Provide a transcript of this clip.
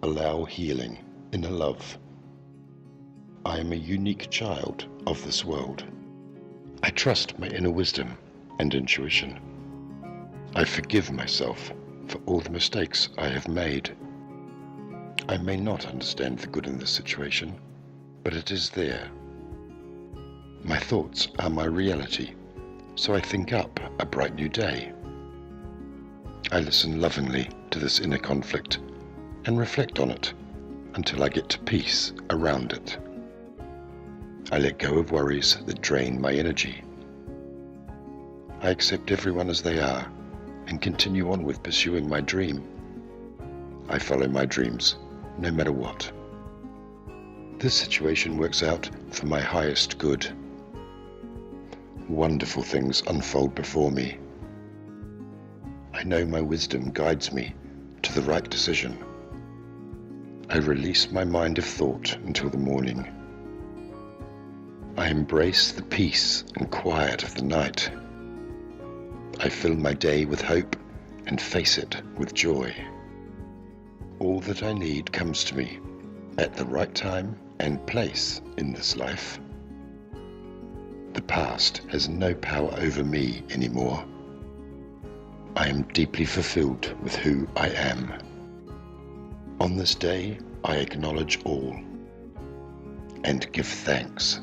allow healing, inner love. I am a unique child of this world. I trust my inner wisdom and intuition. I forgive myself for all the mistakes I have made. I may not understand the good in this situation, but it is there. My thoughts are my reality, so I think up a bright new day. I listen lovingly to this inner conflict and reflect on it until I get to peace around it. I let go of worries that drain my energy. I accept everyone as they are and continue on with pursuing my dream. I follow my dreams, no matter what. This situation works out for my highest good. Wonderful things unfold before me. I know my wisdom guides me to the right decision. I release my mind of thought until the morning. I embrace the peace and quiet of the night. I fill my day with hope and face it with joy. All that I need comes to me at the right time and place in this life. The past has no power over me anymore. I am deeply fulfilled with who I am. On this day, I acknowledge all and give thanks